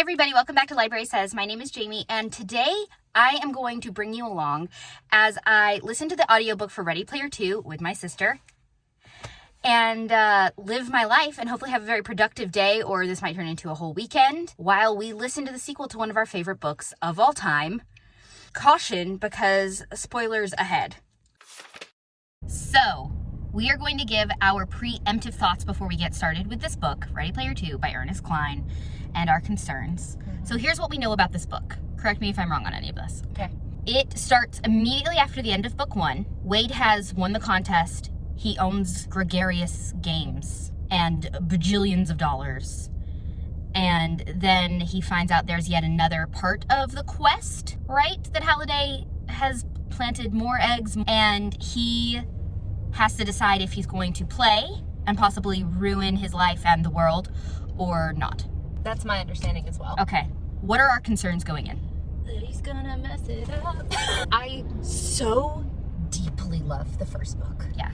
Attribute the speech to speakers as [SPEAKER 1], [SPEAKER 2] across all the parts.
[SPEAKER 1] everybody, welcome back to Library Says. My name is Jamie, and today I am going to bring you along as I listen to the audiobook for Ready Player 2 with my sister and live my life and hopefully have a very productive day, or this might turn into a whole weekend, while we listen to the sequel to one of our favorite books of all time. Caution, because spoilers ahead. So, we are going to give our preemptive thoughts before we get started with this book, Ready Player 2 by Ernest Cline, and our concerns. So here's what we know about this book. Correct me if I'm wrong on any of this.
[SPEAKER 2] Okay.
[SPEAKER 1] It starts immediately after the end of book 1. Wade has won the contest. He owns gregarious games and bajillions of dollars. And then he finds out there's yet another part of the quest, right? That Halliday has planted more eggs, and he has to decide if he's going to play and possibly ruin his life and the world or not.
[SPEAKER 2] That's my understanding as well.
[SPEAKER 1] Okay. What are our concerns going in?
[SPEAKER 2] That he's gonna mess it up. I so deeply love the first book.
[SPEAKER 1] Yeah.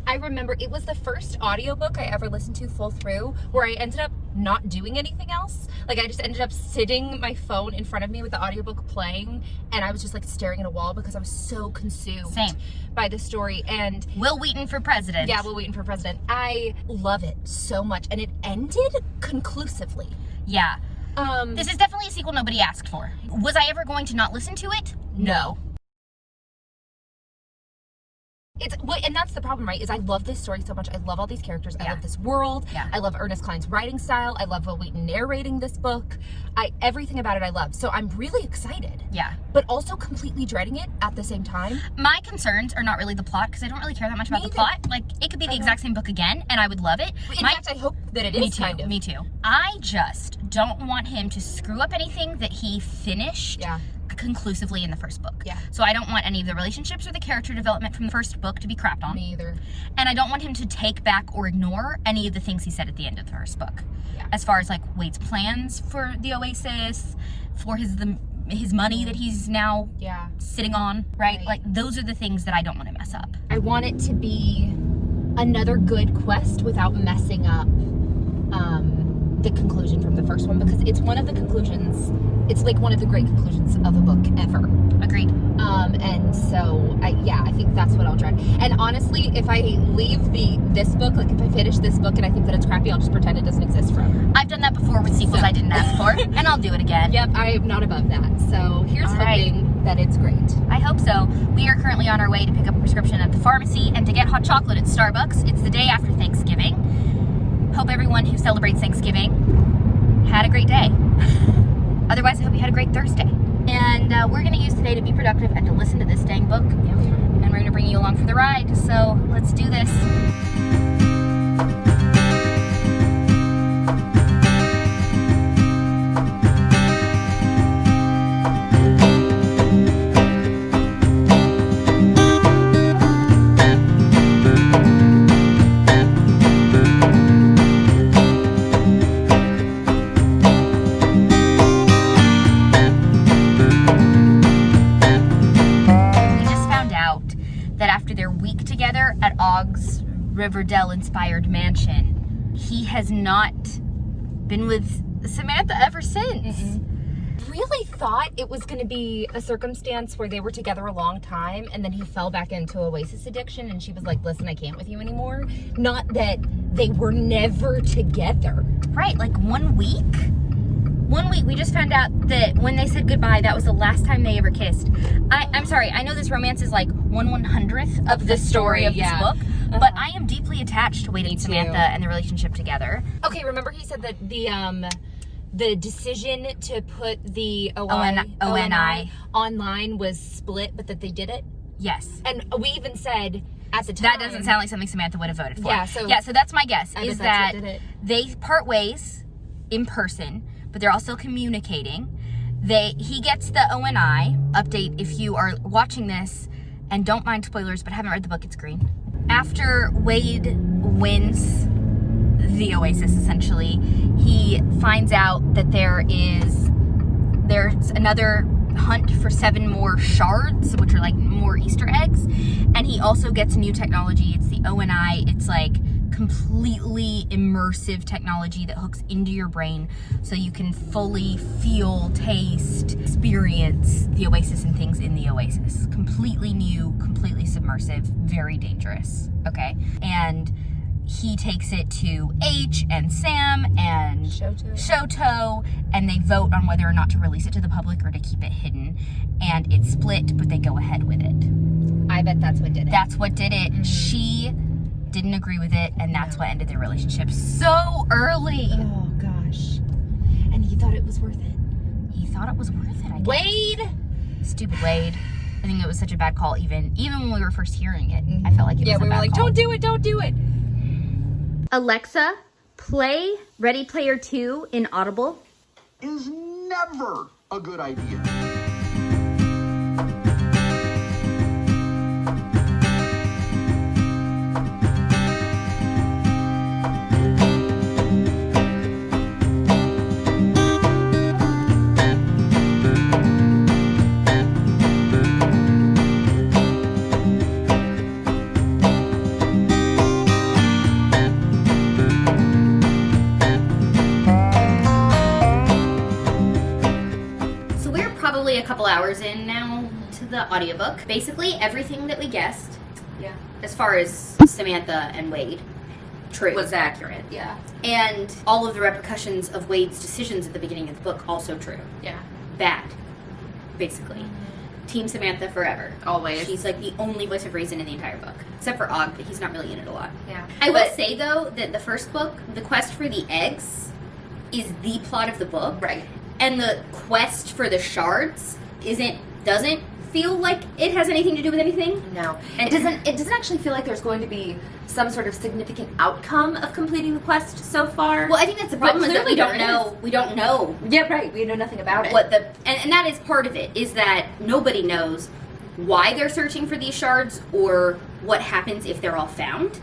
[SPEAKER 2] I remember it was the first audiobook I ever listened to full through where I ended up not doing anything else. Like, I just ended up sitting my phone in front of me with the audiobook playing, and I was just like staring at a wall because I was so consumed by the story. And
[SPEAKER 1] Will Wheaton for president.
[SPEAKER 2] Yeah, Will Wheaton for president. I love it so much, and it ended conclusively.
[SPEAKER 1] Yeah. This is definitely a sequel nobody asked for. Was I ever going to not listen to it? No.
[SPEAKER 2] And that's the problem, right? Is I love this story so much. I love all these characters. I love this world.
[SPEAKER 1] Yeah.
[SPEAKER 2] I love Ernest Cline's writing style. I love Will Wheaton narrating this book. Everything about it I love. So I'm really excited.
[SPEAKER 1] Yeah.
[SPEAKER 2] But also completely dreading it at the same time.
[SPEAKER 1] My concerns are not really the plot, because I don't really care that much about the plot. Like, it could be the exact same book again, and I would love it.
[SPEAKER 2] In fact, I hope that it is kind of.
[SPEAKER 1] Me too. I just don't want him to screw up anything that he finished conclusively in the first book.
[SPEAKER 2] Yeah.
[SPEAKER 1] So I don't want any of the relationships or the character development from the first book to be crapped on.
[SPEAKER 2] Me either.
[SPEAKER 1] And I don't want him to take back or ignore any of the things he said at the end of the first book.
[SPEAKER 2] Yeah.
[SPEAKER 1] As far as like Wade's plans for the Oasis, for his money that he's now sitting on, right? Like, those are the things that I don't want to mess up.
[SPEAKER 2] I want it to be another good quest without messing up the conclusion from the first one, because it's one of the conclusions. It's like one of the great conclusions of a book ever.
[SPEAKER 1] Agreed.
[SPEAKER 2] And so I think that's what I'll dread. And honestly, if I leave this book, like if I finish this book and I think that it's crappy, I'll just pretend it doesn't exist forever.
[SPEAKER 1] I've done that before with sequels I didn't ask for, and I'll do it again.
[SPEAKER 2] Yep, I'm not above that. So here's hoping that it's great.
[SPEAKER 1] I hope so. We are currently on our way to pick up a prescription at the pharmacy and to get hot chocolate at Starbucks. It's the day after Thanksgiving. Hope everyone who celebrates Thanksgiving had a great day. Otherwise, I hope you had a great Thursday. And we're going to use today to be productive and to listen to this dang book.
[SPEAKER 2] Yeah, we are.
[SPEAKER 1] And we're going to bring you along for the ride. So let's do this. At Ogg's Riverdale-inspired mansion, he has not been with Samantha ever since.
[SPEAKER 2] Really thought it was going to be a circumstance where they were together a long time, and then he fell back into Oasis addiction, and she was like, listen, I can't with you anymore. Not that they were never together.
[SPEAKER 1] Right, like 1 week? 1 week, we just found out that when they said goodbye, that was the last time they ever kissed. I'm sorry, I know this romance is like 1/100th of the story of this book, but I am deeply attached to Wade and Samantha and the relationship together.
[SPEAKER 2] Okay, remember he said that the decision to put the ONI online was split, but that they did it?
[SPEAKER 1] Yes.
[SPEAKER 2] And we even said at the time...
[SPEAKER 1] That doesn't sound like something Samantha would have voted for.
[SPEAKER 2] Yeah,
[SPEAKER 1] so that's my guess, is that
[SPEAKER 2] they
[SPEAKER 1] part ways in person, but they're all still communicating. He gets the ONI update. If you are watching this and don't mind spoilers but haven't read the book, it's green. After Wade wins the Oasis, essentially, he finds out that there's another hunt for 7 more shards, which are like more Easter eggs, and he also gets new technology. It's the ONI. It's like completely immersive technology that hooks into your brain so you can fully feel, taste, experience the Oasis and things in the Oasis. Completely new, completely submersive, very dangerous, okay? And he takes it to H and Sam and Shoto, and they vote on whether or not to release it to the public or to keep it hidden. And it's split, but they go ahead with it.
[SPEAKER 2] I bet that's what did it.
[SPEAKER 1] That's what did it. She didn't agree with it, and that's what ended their relationship so early.
[SPEAKER 2] Oh, gosh. And he thought it was worth it.
[SPEAKER 1] He thought it was worth it, I guess.
[SPEAKER 2] Wade!
[SPEAKER 1] Stupid Wade. I think it was such a bad call, even when we were first hearing it. I felt like it was a bad call.
[SPEAKER 2] Yeah, we were like, don't do it, don't do it.
[SPEAKER 3] Alexa, play Ready Player 2 in Audible.
[SPEAKER 4] Is never a good idea.
[SPEAKER 1] A couple hours in now to the audiobook. Basically everything that we guessed, as far as Samantha and Wade, true,
[SPEAKER 2] Was accurate, yeah.
[SPEAKER 1] And all of the repercussions of Wade's decisions at the beginning of the book, also true.
[SPEAKER 2] Yeah.
[SPEAKER 1] Bad, basically. Team Samantha forever.
[SPEAKER 2] Always.
[SPEAKER 1] She's like the only voice of reason in the entire book, except for Og, but he's not really in it a lot.
[SPEAKER 2] Yeah.
[SPEAKER 1] I will say though that the first book, the quest for the eggs, is the plot of the book.
[SPEAKER 2] Right.
[SPEAKER 1] And the quest for the shards doesn't feel like it has anything to do with anything.
[SPEAKER 2] No.
[SPEAKER 1] And
[SPEAKER 2] It doesn't actually feel like there's going to be some sort of significant outcome of completing the quest so far.
[SPEAKER 1] Well, I think that's the problem, is that we don't
[SPEAKER 2] clearly
[SPEAKER 1] know. We don't know
[SPEAKER 2] Yeah, right. We know nothing about it.
[SPEAKER 1] what the and that is part of it, is that nobody knows why they're searching for these shards or what happens if they're all found.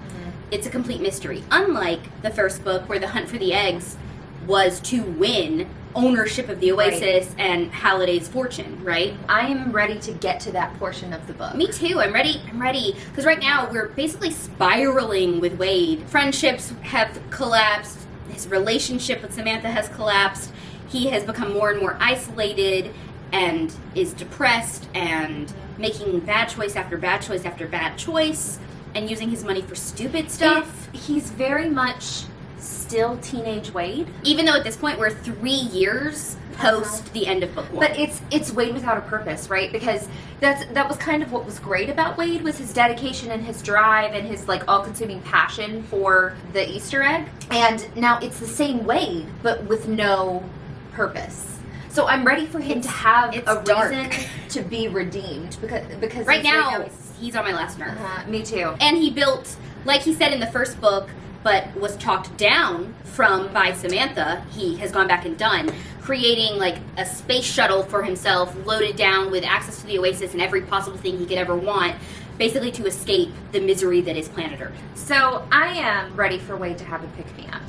[SPEAKER 1] It's a complete mystery. Unlike the first book, where the hunt for the eggs was to win ownership of the Oasis and Halliday's fortune, right?
[SPEAKER 2] I am ready to get to that portion of the book.
[SPEAKER 1] Me too. I'm ready. Because right now we're basically spiraling with Wade. Friendships have collapsed. His relationship with Samantha has collapsed. He has become more and more isolated and is depressed and making bad choice after bad choice after bad choice and using his money for stupid stuff.
[SPEAKER 2] He's very much still teenage Wade.
[SPEAKER 1] Even though at this point we're 3 years post the end of book 1.
[SPEAKER 2] But it's Wade without a purpose, right? Because that was kind of what was great about Wade, was his dedication and his drive and his like all-consuming passion for the Easter egg. And now it's the same Wade, but with no purpose. So I'm ready for him to have a reason to be redeemed, because
[SPEAKER 1] right now he's on my last nerve.
[SPEAKER 2] Me too.
[SPEAKER 1] And he built, like he said in the first book, but was talked down from by Samantha, he has gone back and done, creating like a space shuttle for himself, loaded down with access to the Oasis and every possible thing he could ever want, basically to escape the misery that is planet Earth.
[SPEAKER 2] So I am ready for Wade to have a pick-me-up.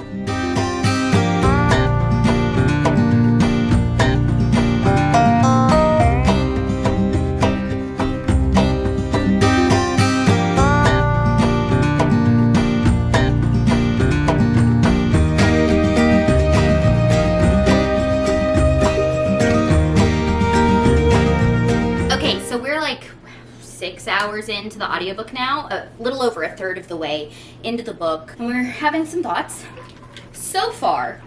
[SPEAKER 1] Okay, so we're like 6 hours into the audiobook now, a little over a third of the way into the book, and we're having some thoughts. So far,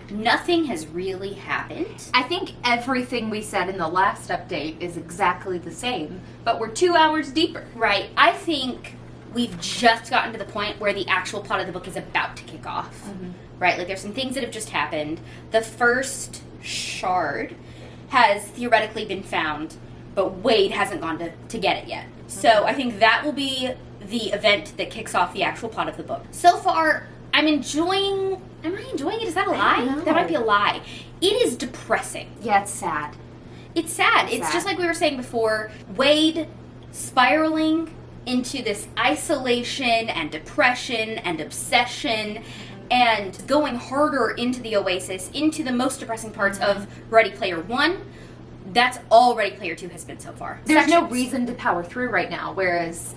[SPEAKER 1] nothing has really happened.
[SPEAKER 2] I think everything we said in the last update is exactly the same, but we're 2 hours deeper.
[SPEAKER 1] Right. I think we've just gotten to the point where the actual plot of the book is about to kick off. Right? Like, there's some things that have just happened. The first shard has theoretically been found, but Wade hasn't gone to get it yet. So I think that will be the event that kicks off the actual plot of the book. So far, I'm enjoying... Am I enjoying it? Is that a lie?
[SPEAKER 2] don't know.
[SPEAKER 1] That might be a lie. It is depressing.
[SPEAKER 2] Yeah, it's sad.
[SPEAKER 1] It's sad. It's just like we were saying before, Wade spiraling into this isolation and depression and obsession and going harder into the Oasis, into the most depressing parts of Ready Player One, That's all Ready Player 2 has been so far.
[SPEAKER 2] There's no
[SPEAKER 1] Sections.
[SPEAKER 2] reason to power through right now, whereas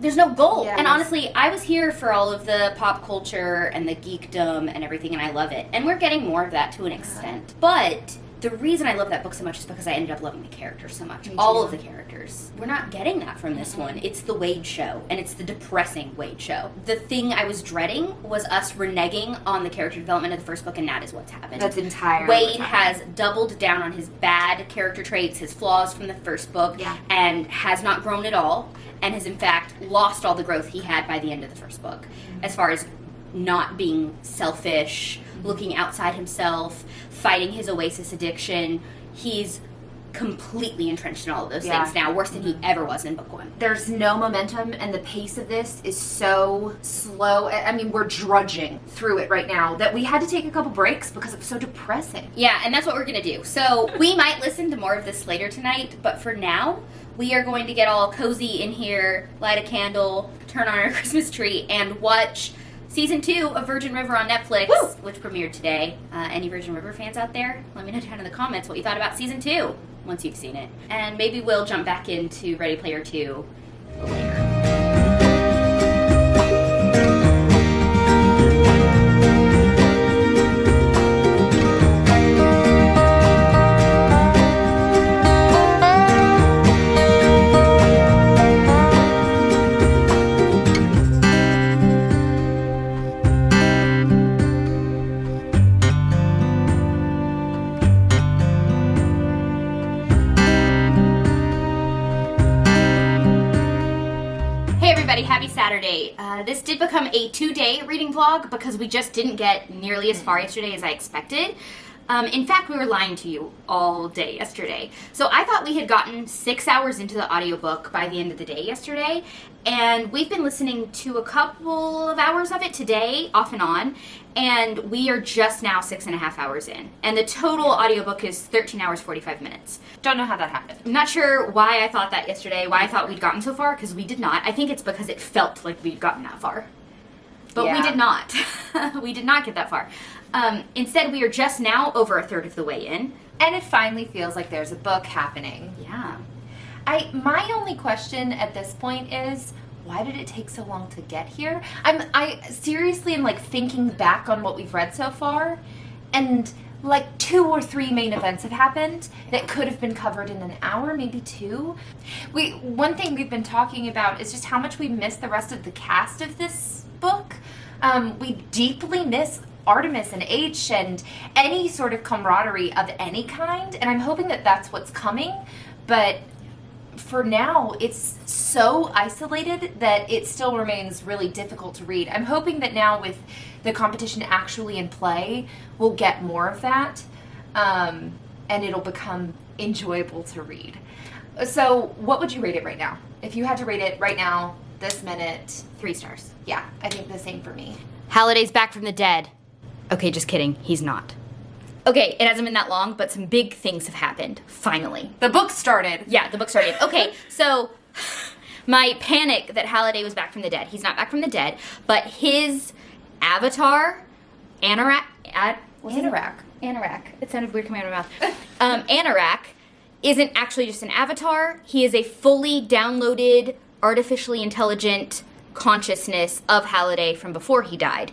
[SPEAKER 1] There's no goal.
[SPEAKER 2] Yeah.
[SPEAKER 1] And honestly, I was here for all of the pop culture and the geekdom and everything, and I love it. And we're getting more of that to an extent. But the reason I love that book so much is because I ended up loving the characters so much. All of the characters. We're not getting that from this one. It's the Wade show, and it's the depressing Wade show. The thing I was dreading was us reneging on the character development of the first book, and that is what's happened.
[SPEAKER 2] that's entirely
[SPEAKER 1] Wade has doubled down on his bad character traits, his flaws from the first book, and has not grown at all, and has in fact lost all the growth he had by the end of the first book, as far as not being selfish, looking outside himself, fighting his Oasis addiction. He's completely entrenched in all of those things now, worse than he ever was in book one.
[SPEAKER 2] There's no momentum, and the pace of this is so slow. I mean, we're drudging through it right now that we had to take a couple breaks because it was so depressing.
[SPEAKER 1] Yeah, and that's what we're going to do. So we might listen to more of this later tonight, but for now, we are going to get all cozy in here, light a candle, turn on our Christmas tree, and watch Season 2 of Virgin River on Netflix, which premiered today. Any Virgin River fans out there? Let me know down in the comments what you thought about Season 2 once you've seen it. And maybe we'll jump back into Ready Player 2 later. Happy Saturday. This did become a 2-day reading vlog because we just didn't get nearly as far yesterday as I expected. In fact, we were lying to you all day yesterday. So I thought we had gotten 6 hours into the audiobook by the end of the day yesterday, and we've been listening to a couple of hours of it today, off and on, and we are just now 6.5 hours in. And the total audiobook is 13 hours, 45 minutes.
[SPEAKER 2] Don't know how that happened.
[SPEAKER 1] I'm not sure why I thought that yesterday, why I thought we'd gotten so far, because we did not. I think it's because it felt like we'd gotten that far. But we did not. We did not get that far. Instead, we are just now over a third of the way in.
[SPEAKER 2] And it finally feels like there's a book happening.
[SPEAKER 1] Yeah.
[SPEAKER 2] My only question at this point is, why did it take so long to get here? I seriously am like thinking back on what we've read so far, and like 2 or 3 main events have happened that could have been covered in an hour, maybe 2. One thing we've been talking about is just how much we miss the rest of the cast of this book. We deeply miss Artemis and H and any sort of camaraderie of any kind, and I'm hoping that that's what's coming, but for now it's so isolated that it still remains really difficult to read. I'm hoping that now with the competition actually in play, we'll get more of that, and it'll become enjoyable to read. So what would you rate it right now? If you had to rate it right now, this minute?
[SPEAKER 1] 3 stars.
[SPEAKER 2] Yeah, I think the same for me.
[SPEAKER 1] Halliday's back from the dead. Okay, just kidding. He's not. Okay, it hasn't been that long, but some big things have happened, finally.
[SPEAKER 2] The book started.
[SPEAKER 1] Yeah, the book started. Okay, so my panic that Halliday was back from the dead. He's not back from the dead, but his avatar, Anorak. It sounded weird coming out of my mouth. Anorak isn't actually just an avatar. He is a fully downloaded, artificially intelligent consciousness of Halliday from before he died.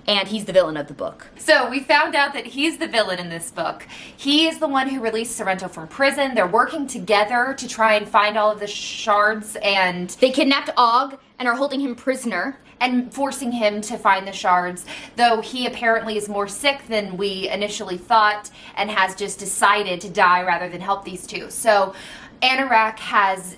[SPEAKER 1] And he's the villain of the book.
[SPEAKER 2] So we found out that he's the villain in this book. He is the one who released Sorrento from prison. They're working together to try and find all of the shards, and
[SPEAKER 1] they kidnapped Og and are holding him prisoner
[SPEAKER 2] and forcing him to find the shards, though he apparently is more sick than we initially thought and has just decided to die rather than help these two. So Anorak has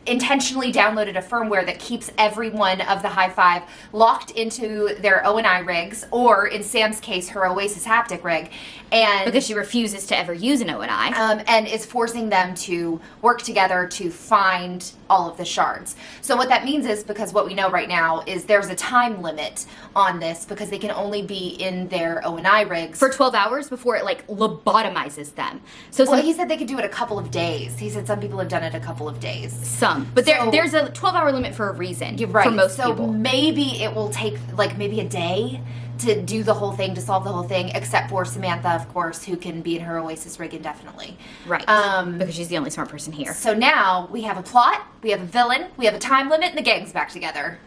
[SPEAKER 2] intentionally downloaded a firmware that keeps every one of the High Five locked into their O&I rigs, or in Sam's case, her Oasis haptic rig, and
[SPEAKER 1] because she refuses to ever use an O&I,
[SPEAKER 2] and is forcing them to work together to find all of the shards. So what that means is, because what we know right now is there's a time limit on this, because they can only be in their O&I rigs
[SPEAKER 1] for 12 hours before it like lobotomizes them. So
[SPEAKER 2] well, he said they could do it a couple of days. He said some people have done it a couple of days.
[SPEAKER 1] But there's a 12-hour limit for a reason.
[SPEAKER 2] You're right.
[SPEAKER 1] For most
[SPEAKER 2] so
[SPEAKER 1] people.
[SPEAKER 2] Maybe it will take like maybe a day
[SPEAKER 5] to do the whole thing, to solve the whole thing, except for Samantha, of course, who can be in her Oasis rig indefinitely.
[SPEAKER 3] Right. Because she's the only smart person here.
[SPEAKER 5] So now we have a plot, we have a villain, we have a time limit, and the gang's back together.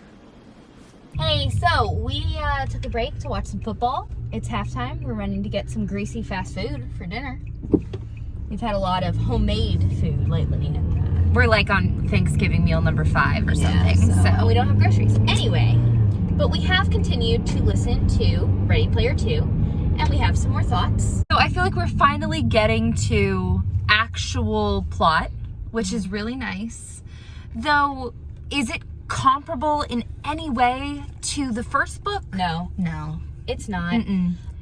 [SPEAKER 1] Hey, so we took a break to watch some football. It's halftime. We're running to get some greasy fast food for dinner. We've had a lot of homemade food lately, and
[SPEAKER 2] We're like on Thanksgiving meal number 5 or something.
[SPEAKER 1] so we don't have groceries. Anyway, but we have continued to listen to Ready Player 2, and we have some more thoughts.
[SPEAKER 2] So I feel like we're finally getting to actual plot, which is really nice. Though, is it comparable in any way to the first book?
[SPEAKER 1] No, it's not.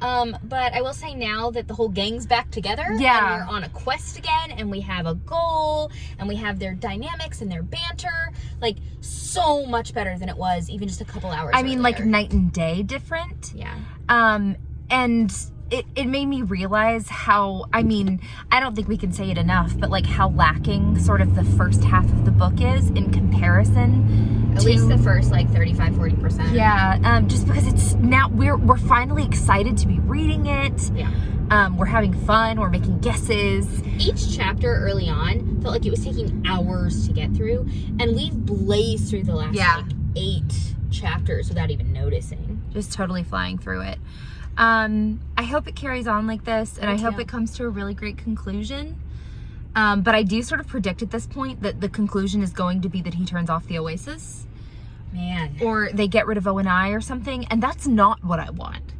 [SPEAKER 1] But I will say now that the whole gang's back together,
[SPEAKER 2] Yeah.
[SPEAKER 1] and we're on a quest again, and we have a goal, and we have their dynamics and their banter, like so much better than it was even just a couple hours
[SPEAKER 2] I mean, like
[SPEAKER 1] earlier.
[SPEAKER 2] night and day different.
[SPEAKER 1] Yeah.
[SPEAKER 2] And it made me realize how, I mean, I don't think we can say it enough, but like how lacking sort of the first half of the book is in comparison.
[SPEAKER 1] At least the first like 35-40%.
[SPEAKER 2] Yeah, just because it's now we're finally excited to be reading it.
[SPEAKER 1] Yeah.
[SPEAKER 2] We're having fun. We're making guesses.
[SPEAKER 1] Each chapter early on felt like it was taking hours to get through, and we've blazed through the last
[SPEAKER 2] Yeah.
[SPEAKER 1] like 8 chapters without even noticing.
[SPEAKER 2] Just totally flying through it. I hope it carries on like this, and I hope
[SPEAKER 1] too.
[SPEAKER 2] it comes to a really great conclusion. But I do sort of predict at this point that the conclusion is going to be that he turns off the Oasis,
[SPEAKER 1] Man.
[SPEAKER 2] or they get rid of O&I or something, and that's not what I want.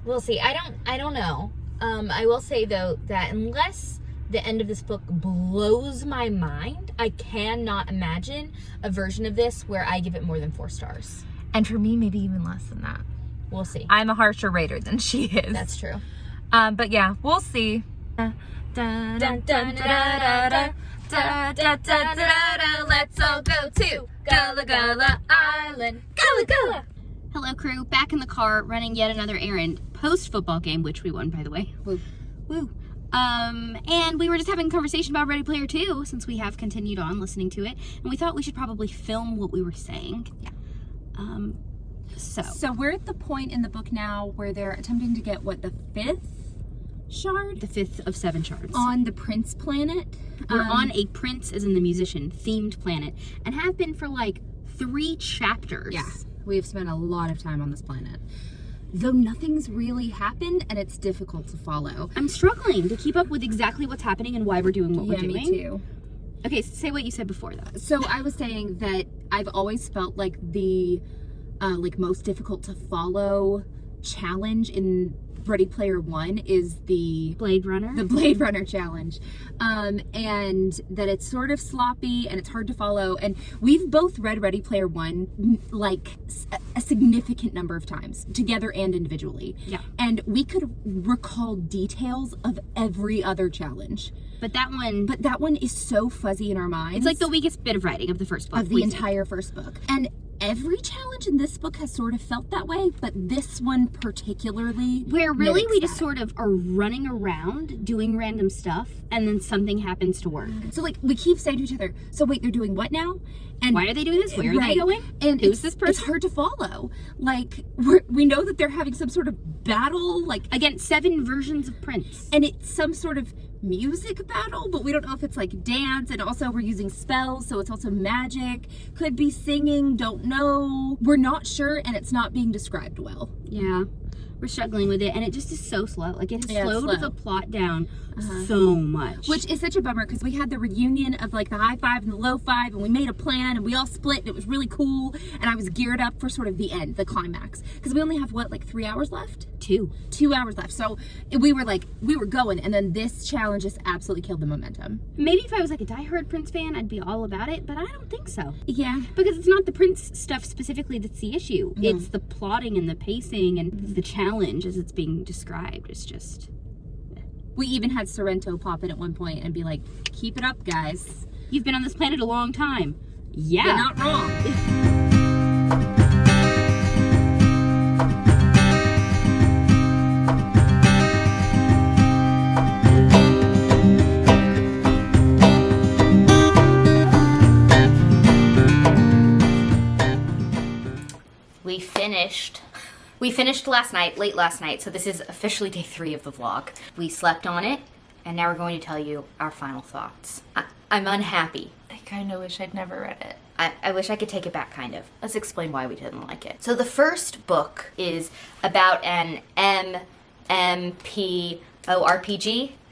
[SPEAKER 1] We'll see. I don't know. I will say though that unless the end of this book blows my mind, I cannot imagine a version of this where I give it more than 4 stars.
[SPEAKER 2] And for me, maybe even less than that.
[SPEAKER 1] We'll see.
[SPEAKER 2] I'm a harsher rater than she is.
[SPEAKER 1] That's true.
[SPEAKER 2] But yeah, we'll see.
[SPEAKER 1] Let's all go to Gullah Gullah Island. Gullah Gullah. Hello, crew. Back in the car, running yet another errand. Post-football game, which we won, by the way. Woo. Woo. And we were just having a conversation about Ready Player 2, since we have continued on listening to it. And we thought we should probably film what we were saying.
[SPEAKER 6] So we're at the point in the book now where they're attempting to get, what, the 5th shard?
[SPEAKER 1] The 5th of 7 shards.
[SPEAKER 6] On the Prince planet.
[SPEAKER 1] We're on a Prince, as in the musician, themed planet, and have been for like 3 chapters.
[SPEAKER 6] Yeah, we've spent a lot of time on this planet. Though nothing's really happened, and it's difficult to follow.
[SPEAKER 1] I'm struggling to keep up with exactly what's happening and why we're doing what we're doing.
[SPEAKER 6] Me too.
[SPEAKER 1] Okay, say what you said before, though.
[SPEAKER 6] So I was saying that I've always felt like the most difficult to follow challenge in Ready Player 1 is the
[SPEAKER 1] Blade Runner?
[SPEAKER 6] The Blade Runner challenge. And that it's sort of sloppy and it's hard to follow. And we've both read Ready Player 1 like a significant number of times, together and individually.
[SPEAKER 1] Yeah.
[SPEAKER 6] And we could recall details of every other challenge.
[SPEAKER 1] But that one
[SPEAKER 6] is so fuzzy in our minds.
[SPEAKER 1] it's like the weakest bit of writing of the first book.
[SPEAKER 6] Of the entire first book. And every challenge in this book has sort of felt that way, but this one particularly
[SPEAKER 1] where really
[SPEAKER 6] mimics
[SPEAKER 1] we just
[SPEAKER 6] that.
[SPEAKER 1] sort of are running around doing random stuff, and then something happens to work.
[SPEAKER 6] So like we keep saying to each other, so wait, they're doing what now? And
[SPEAKER 1] Why are they doing this? Where are they
[SPEAKER 6] right.
[SPEAKER 1] going?
[SPEAKER 6] And
[SPEAKER 1] Who's this person?
[SPEAKER 6] It's hard to follow. Like we know that they're having some sort of battle, like
[SPEAKER 1] Against 7 versions of Prince.
[SPEAKER 6] and it's some sort of music battle, but we don't know if it's like dance, and also we're using spells, so it's also magic, could be singing, don't know, we're not sure, and it's not being described well.
[SPEAKER 1] Yeah. We're struggling with it, and it just is so slow. Like, it has
[SPEAKER 6] Yeah, it's
[SPEAKER 1] slowed
[SPEAKER 6] slow.
[SPEAKER 1] the plot down so much.
[SPEAKER 6] Which is such a bummer, because we had the reunion of like the high 5 and the low 5, and we made a plan, and we all split, and it was really cool, and I was geared up for sort of the end, the climax, because we only have what, like 3 hours left? 2 hours left. So we were going, and then this challenge just absolutely killed the momentum.
[SPEAKER 1] Maybe if I was like a diehard Prince fan, I'd be all about it, but I don't think so.
[SPEAKER 6] Yeah.
[SPEAKER 1] Because it's not the Prince stuff specifically that's the issue. No. It's the plotting and the pacing and the challenge as it's being described. It's just...
[SPEAKER 6] We even had Sorrento pop in at one point and be like, keep it up, guys.
[SPEAKER 1] You've been on this planet a long time. Yeah.
[SPEAKER 6] You're not wrong.
[SPEAKER 3] We finished
[SPEAKER 1] We finished last night, late last night, so this is officially day 3 of the vlog. We slept on it, and now we're going to tell you our final thoughts. I'm unhappy.
[SPEAKER 5] I kind of wish I'd never read it.
[SPEAKER 1] I wish I could take it back, kind of. Let's explain why we didn't like it. So the first book is about an MMORPG.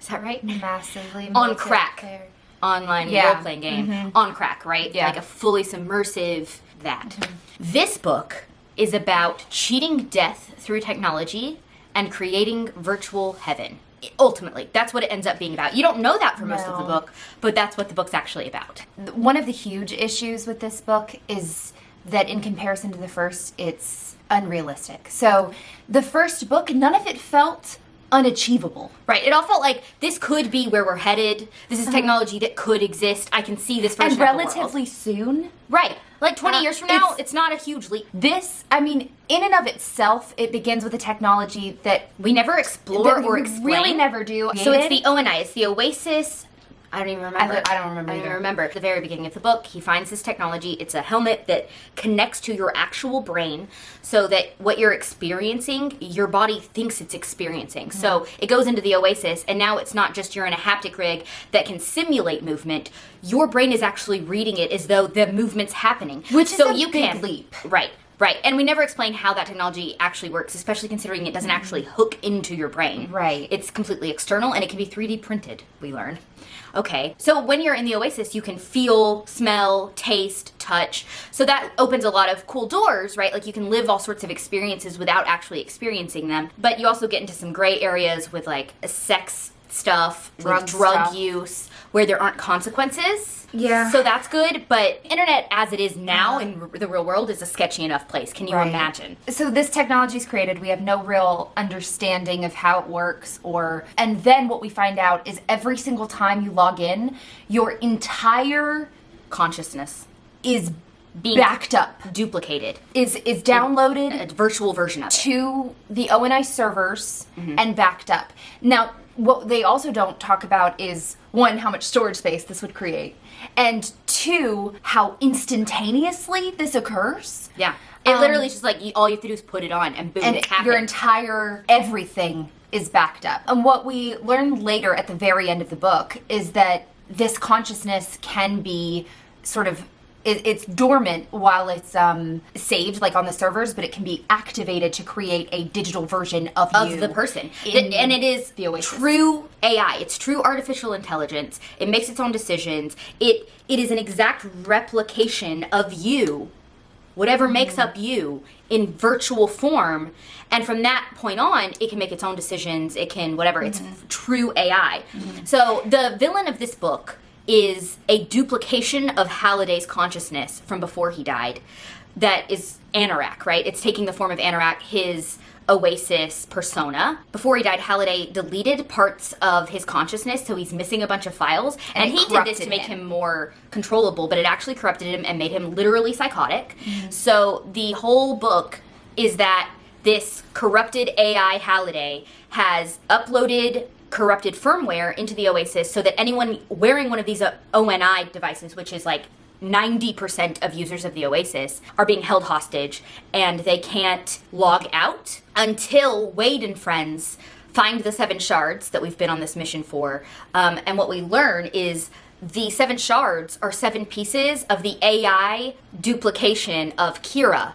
[SPEAKER 1] Is that right?
[SPEAKER 5] Massively
[SPEAKER 1] On crack.
[SPEAKER 5] multiplayer.
[SPEAKER 1] Online
[SPEAKER 5] Yeah.
[SPEAKER 1] role-playing game. On crack, right?
[SPEAKER 5] Yeah.
[SPEAKER 1] Like a fully submersive that. This book is about cheating death through technology and creating virtual heaven. Ultimately, that's what it ends up being about. You don't know that for most of the
[SPEAKER 5] No.
[SPEAKER 1] book, but that's what the book's actually about.
[SPEAKER 5] One of the huge issues with this book is that in comparison to the first, it's unrealistic. So the first book, none of it felt unachievable.
[SPEAKER 1] Right, it all felt like this could be where we're headed. This is technology that could exist. I can see this version
[SPEAKER 5] And
[SPEAKER 1] of the world.
[SPEAKER 5] relatively soon.
[SPEAKER 1] Right, like 20 years from now,
[SPEAKER 5] it's-
[SPEAKER 1] it's not a huge leap.
[SPEAKER 5] This, I mean, in and of itself, it begins with a technology that
[SPEAKER 1] We never explore
[SPEAKER 5] that
[SPEAKER 1] or
[SPEAKER 5] we
[SPEAKER 1] explain.
[SPEAKER 5] really never do.
[SPEAKER 1] So it's the ONI, it's the Oasis. I don't even remember.
[SPEAKER 5] I don't remember
[SPEAKER 1] I don't
[SPEAKER 5] either.
[SPEAKER 1] remember. At the very beginning of the book, he finds this technology. It's a helmet that connects to your actual brain so that what you're experiencing, your body thinks it's experiencing. So it goes into the Oasis, and now it's not just you're in a haptic rig that can simulate movement. Your brain is actually reading it as though the movement's happening.
[SPEAKER 5] Which is
[SPEAKER 1] so
[SPEAKER 5] a
[SPEAKER 1] you
[SPEAKER 5] big
[SPEAKER 1] can,
[SPEAKER 5] leap.
[SPEAKER 1] Right. Right, and we never explain how that technology actually works, especially considering it doesn't actually hook into your brain.
[SPEAKER 5] Right.
[SPEAKER 1] It's completely external, and it can be 3D printed, we learn. Okay, so when you're in the Oasis, you can feel, smell, taste, touch. So that opens a lot of cool doors, right? Like you can live all sorts of experiences without actually experiencing them. But you also get into some gray areas with like sex stuff,
[SPEAKER 5] Drug
[SPEAKER 1] with drug
[SPEAKER 5] stuff.
[SPEAKER 1] use, where there aren't consequences.
[SPEAKER 5] Yeah.
[SPEAKER 1] So that's good, but internet as it is now in the real world is a sketchy enough place. Can you
[SPEAKER 5] Right.
[SPEAKER 1] imagine?
[SPEAKER 5] So this technology is created. We have no real understanding of how it works, and then what we find out is every single time you log in, your entire
[SPEAKER 1] Consciousness
[SPEAKER 5] is
[SPEAKER 1] being
[SPEAKER 5] backed up,
[SPEAKER 1] duplicated.
[SPEAKER 5] is downloaded
[SPEAKER 1] A virtual version of it.
[SPEAKER 5] to the ONI servers
[SPEAKER 1] Mm-hmm.
[SPEAKER 5] and backed up. Now, what they also don't talk about is one, how much storage space this would create, and two, how instantaneously this occurs.
[SPEAKER 1] Yeah. It literally is just like all you have to do is put it on and boom,
[SPEAKER 5] And
[SPEAKER 1] it happens.
[SPEAKER 5] your entire everything is backed up. And what we learn later at the very end of the book is that this consciousness can be sort of it's dormant while it's saved, like on the servers, but it can be activated to create a digital version of you.
[SPEAKER 1] the person.
[SPEAKER 5] in
[SPEAKER 1] And it is
[SPEAKER 5] the Oasis.
[SPEAKER 1] true AI. It's true artificial intelligence. It makes its own decisions. It is an exact replication of you, whatever makes up you, in virtual form. And from that point on, it can make its own decisions. It can whatever. It's true AI. So the villain of this book is a duplication of Halliday's consciousness from before he died. That is Anorak, right? It's taking the form of Anorak, his Oasis persona. Before he died, Halliday deleted parts of his consciousness, so he's missing a bunch of files. And
[SPEAKER 5] it
[SPEAKER 1] he did this
[SPEAKER 5] corrupted
[SPEAKER 1] to make
[SPEAKER 5] him.
[SPEAKER 1] him more controllable, but it actually corrupted him and made him literally psychotic. So the whole book is that this corrupted AI Halliday has uploaded corrupted firmware into the Oasis so that anyone wearing one of these ONI devices, which is like 90% of users of the Oasis, are being held hostage and they can't log out until Wade and friends find the 7 shards that we've been on this mission for. And what we learn is the 7 shards are 7 pieces of the AI duplication of Kira,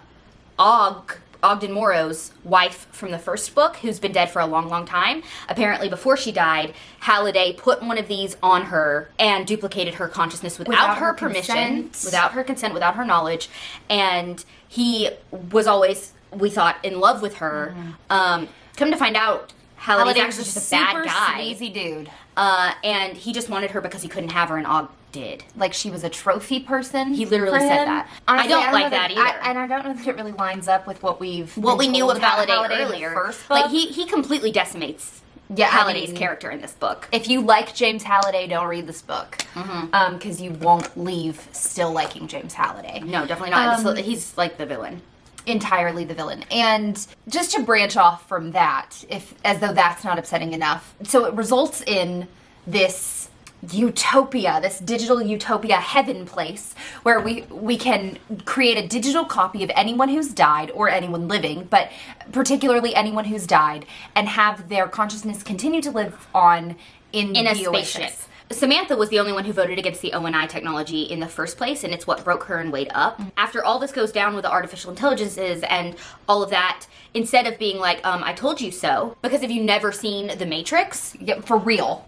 [SPEAKER 1] Ogden Morrow's wife from the first book, who's been dead for a long, long time. Apparently, before she died, Halliday put one of these on her and duplicated her consciousness without her permission,
[SPEAKER 5] consent.
[SPEAKER 1] without her consent, without her knowledge. And he was always, we thought, in love with her. Come to find out, Halliday's actually just a bad guy.
[SPEAKER 5] sleazy dude.
[SPEAKER 1] And he just wanted her because he couldn't have her, and Og did.
[SPEAKER 5] Like she was a trophy person.
[SPEAKER 1] He literally
[SPEAKER 5] for
[SPEAKER 1] said
[SPEAKER 5] him.
[SPEAKER 1] that.
[SPEAKER 5] Honestly,
[SPEAKER 1] I don't like
[SPEAKER 5] know
[SPEAKER 1] that either.
[SPEAKER 5] and I don't know that it really lines up with what we
[SPEAKER 1] Knew
[SPEAKER 5] told
[SPEAKER 1] of Halliday
[SPEAKER 5] in the
[SPEAKER 1] earlier.
[SPEAKER 5] first book.
[SPEAKER 1] Like he completely decimates
[SPEAKER 5] Yeah, I
[SPEAKER 1] Halliday's
[SPEAKER 5] mean,
[SPEAKER 1] character in this book.
[SPEAKER 5] If you like James Halliday, don't read this book.
[SPEAKER 1] Mm-hmm.
[SPEAKER 5] Because you won't leave still liking James Halliday.
[SPEAKER 1] No, definitely not. He's like the villain.
[SPEAKER 5] Entirely the villain. And just to branch off from that, as though that's not upsetting enough. So it results in this utopia, this digital utopia heaven place where we can create a digital copy of anyone who's died or anyone living, but particularly anyone who's died, and have their consciousness continue to live on in
[SPEAKER 1] In a
[SPEAKER 5] the
[SPEAKER 1] spaceship.
[SPEAKER 5] Oasis.
[SPEAKER 1] Samantha was the only one who voted against the ONI technology in the first place, and it's what broke her and Wade up. After all this goes down with the artificial intelligences and all of that, instead of being like, I told you so, because if you've never seen The Matrix,
[SPEAKER 5] Yeah, for real.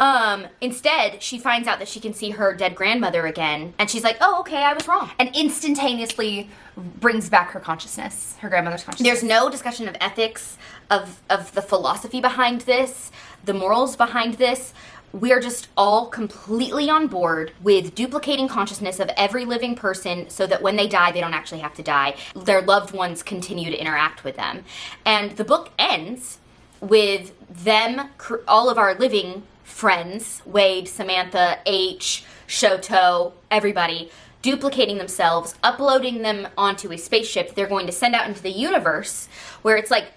[SPEAKER 1] instead she finds out that she can see her dead grandmother again, and she's like, oh, okay, I was wrong.
[SPEAKER 5] And instantaneously brings back her consciousness, her grandmother's consciousness.
[SPEAKER 1] There's no discussion of ethics, of the philosophy behind this, the morals behind this. We're just all completely on board with duplicating consciousness of every living person so that when they die, they don't actually have to die. Their loved ones continue to interact with them. And the book ends with them, all of our living friends, Wade, Samantha, H, Shoto, everybody, duplicating themselves, uploading them onto a spaceship they're going to send out into the universe, where it's like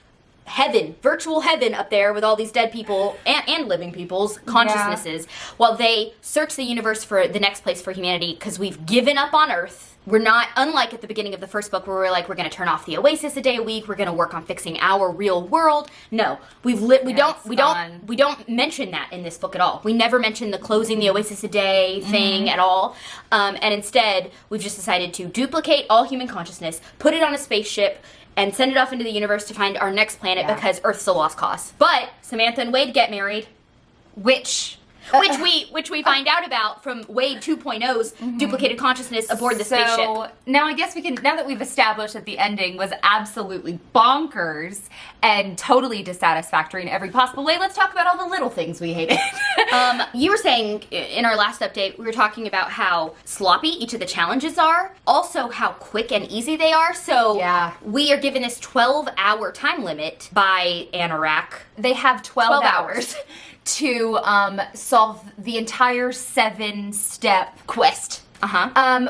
[SPEAKER 1] heaven, virtual heaven up there with all these dead people and living people's consciousnesses, while they search the universe for the next place for humanity, because we've given up on Earth. We're not, unlike at the beginning of the first book where we're like, we're going to turn off the Oasis a day a week, we're going to work on fixing our real world. No, we don't mention that in this book at all. We never mention the closing the Oasis a day thing at all. And instead, we've just decided to duplicate all human consciousness, put it on a spaceship, and send it off into the universe to find our next planet because Earth's a lost cause. But Samantha and Wade get married, which we find out about from Wade 2.0's duplicated consciousness aboard the spaceship.
[SPEAKER 5] So now I guess we can, now that we've established that the ending was absolutely bonkers and totally dissatisfactory in every possible way, let's talk about all the little things we hated.
[SPEAKER 1] You were saying in our last update, we were talking about how sloppy each of the challenges are, also how quick and easy they are. So we are given this 12-hour time limit by Anorak.
[SPEAKER 5] They have 12 hours to solve the entire 7-step quest.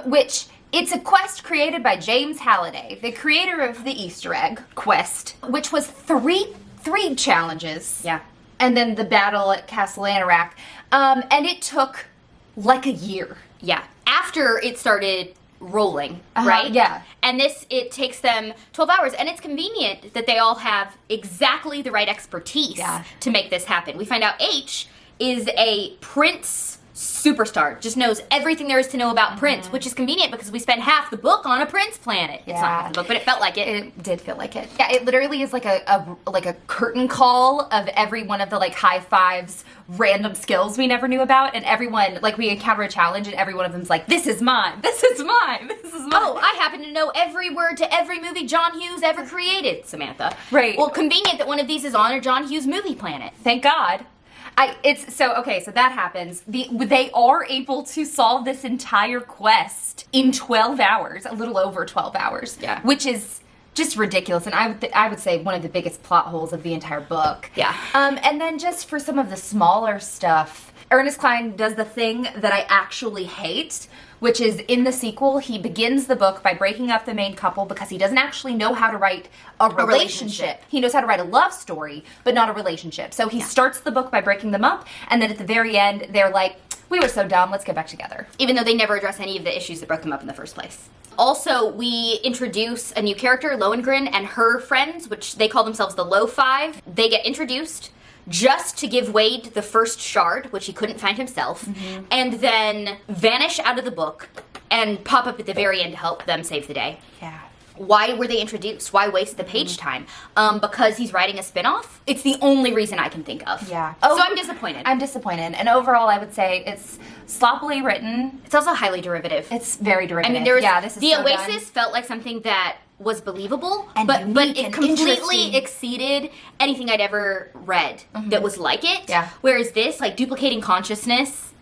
[SPEAKER 5] Which it's a quest created by James Halliday, the creator of the Easter egg quest, which was three challenges.
[SPEAKER 1] Yeah.
[SPEAKER 5] And then the battle at Castle Anorak. And it took like a year.
[SPEAKER 1] Yeah. After it started rolling, right?
[SPEAKER 5] Yeah.
[SPEAKER 1] And it takes them 12 hours, and it's convenient that they all have exactly the right expertise to make this happen. We find out H is a Prince superstar, just knows everything there is to know about Prince, which is convenient because we spend half the book on a Prince planet. It's not half the book, but it felt like it.
[SPEAKER 5] It did feel like it. Yeah, it literally is like a curtain call of every one of the like high fives, random skills we never knew about, and everyone, like, we encounter a challenge and every one of them's like, this is mine, this is mine, this is mine.
[SPEAKER 1] Oh, I happen to know every word to every movie John Hughes ever created, Samantha.
[SPEAKER 5] Right.
[SPEAKER 1] Well, convenient that one of these is on a John Hughes movie planet.
[SPEAKER 5] Thank God. So that happens. They are able to solve this entire quest in 12 hours, a little over 12 hours.
[SPEAKER 1] Yeah.
[SPEAKER 5] Which is just ridiculous, and I would say one of the biggest plot holes of the entire book.
[SPEAKER 1] Yeah.
[SPEAKER 5] And then just for some of the smaller stuff, Ernest Cline does the thing that I actually hate, which is in the sequel, he begins the book by breaking up the main couple because he doesn't actually know how to write a relationship. He knows how to write a love story, but not a relationship. So he starts the book by breaking them up, and then at the very end, they're like, we were so dumb, let's get back together.
[SPEAKER 1] Even though they never address any of the issues that broke them up in the first place. Also, we introduce a new character, Lohengrin, and her friends, which they call themselves the Low Five. They get introduced just to give Wade the first shard, which he couldn't find himself, and then vanish out of the book and pop up at the very end to help them save the day.
[SPEAKER 5] Yeah.
[SPEAKER 1] Why were they introduced? Why waste the page time? Because he's writing a spin-off? It's the only reason I can think of.
[SPEAKER 5] Yeah.
[SPEAKER 1] So I'm disappointed.
[SPEAKER 5] I'm disappointed. And overall, I would say it's sloppily written.
[SPEAKER 1] It's also highly derivative.
[SPEAKER 5] It's very derivative.
[SPEAKER 1] I mean, there was,
[SPEAKER 5] this is
[SPEAKER 1] the
[SPEAKER 5] so
[SPEAKER 1] Oasis
[SPEAKER 5] done.
[SPEAKER 1] felt like something that was believable,
[SPEAKER 5] And
[SPEAKER 1] but
[SPEAKER 5] unique
[SPEAKER 1] it
[SPEAKER 5] and
[SPEAKER 1] completely
[SPEAKER 5] interesting.
[SPEAKER 1] exceeded anything I'd ever read that was like it.
[SPEAKER 5] Yeah.
[SPEAKER 1] Whereas this, like duplicating consciousness,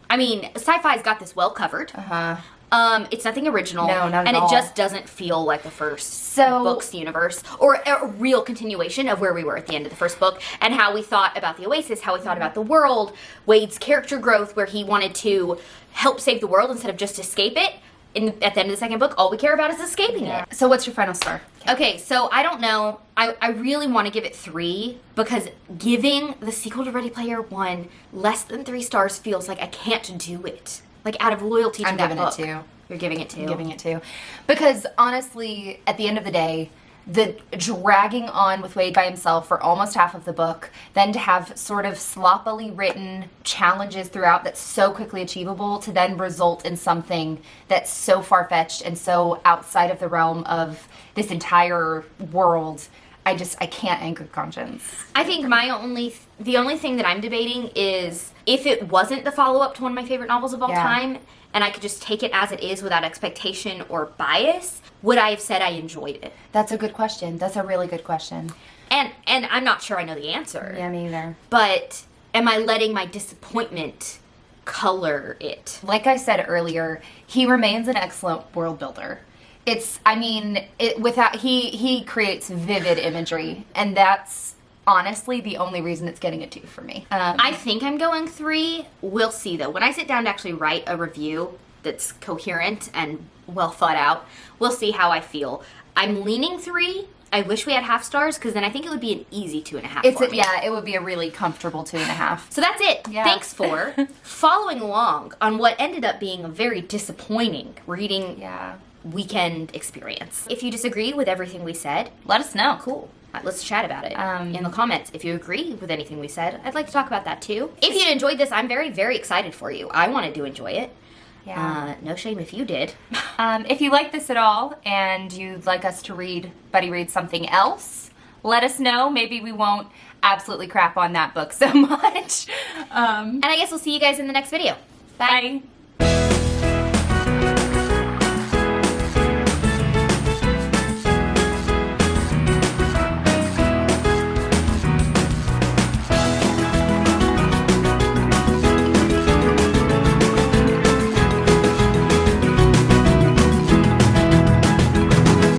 [SPEAKER 1] I mean, sci-fi's got this well covered. It's nothing original.
[SPEAKER 5] No, not at
[SPEAKER 1] and
[SPEAKER 5] all.
[SPEAKER 1] it just doesn't feel like the first
[SPEAKER 5] So-
[SPEAKER 1] book's universe, or a real continuation of where we were at the end of the first book, and how we thought about the Oasis, how we thought about the world, Wade's character growth, where he wanted to help save the world instead of just escape it. at the end of the second book, all we care about is escaping it.
[SPEAKER 5] So what's your final star?
[SPEAKER 1] Okay, so I don't know. I really want to give it 3 because giving the sequel to Ready Player One less than 3 stars feels like I can't do it. Like out of loyalty to
[SPEAKER 5] I'm
[SPEAKER 1] that
[SPEAKER 5] giving
[SPEAKER 1] book.
[SPEAKER 5] it 2.
[SPEAKER 1] You're giving it 2.
[SPEAKER 5] I'm giving it 2. Because honestly, at the end of the day, the dragging on with Wade by himself for almost half of the book, then to have sort of sloppily written challenges throughout that's so quickly achievable to then result in something that's so far-fetched and so outside of the realm of this entire world, I can't in good conscience.
[SPEAKER 1] I think the only thing that I'm debating is if it wasn't the follow-up to one of my favorite novels of all time, and I could just take it as it is without expectation or bias, would I have said I enjoyed it?
[SPEAKER 5] That's a good question. That's a really good question.
[SPEAKER 1] And I'm not sure I know the answer.
[SPEAKER 5] Yeah, me either.
[SPEAKER 1] But am I letting my disappointment color it?
[SPEAKER 5] Like I said earlier, he remains an excellent world builder. He creates vivid imagery, and that's honestly the only reason it's getting a 2 for me.
[SPEAKER 1] I think I'm going 3. We'll see though. When I sit down to actually write a review that's coherent and well thought out, we'll see how I feel. I'm leaning 3. I wish we had half stars because then I think it would be an easy 2.5 for me.
[SPEAKER 5] Yeah, it would be a really comfortable 2.5.
[SPEAKER 1] So that's it.
[SPEAKER 5] Yeah.
[SPEAKER 1] Thanks for following along on what ended up being a very disappointing reading weekend experience. If you disagreed with everything we said,
[SPEAKER 5] Let us know.
[SPEAKER 1] cool. Let's chat about it in the comments. If you agree with anything we said, I'd like to talk about that too. If you enjoyed this, I'm very, very excited for you. I wanted to enjoy it.
[SPEAKER 5] Yeah.
[SPEAKER 1] No shame if you did.
[SPEAKER 5] If you like this at all and you'd like us to read something else, let us know. Maybe we won't absolutely crap on that book so much.
[SPEAKER 1] And I guess we'll see you guys in the next video.
[SPEAKER 5] Bye.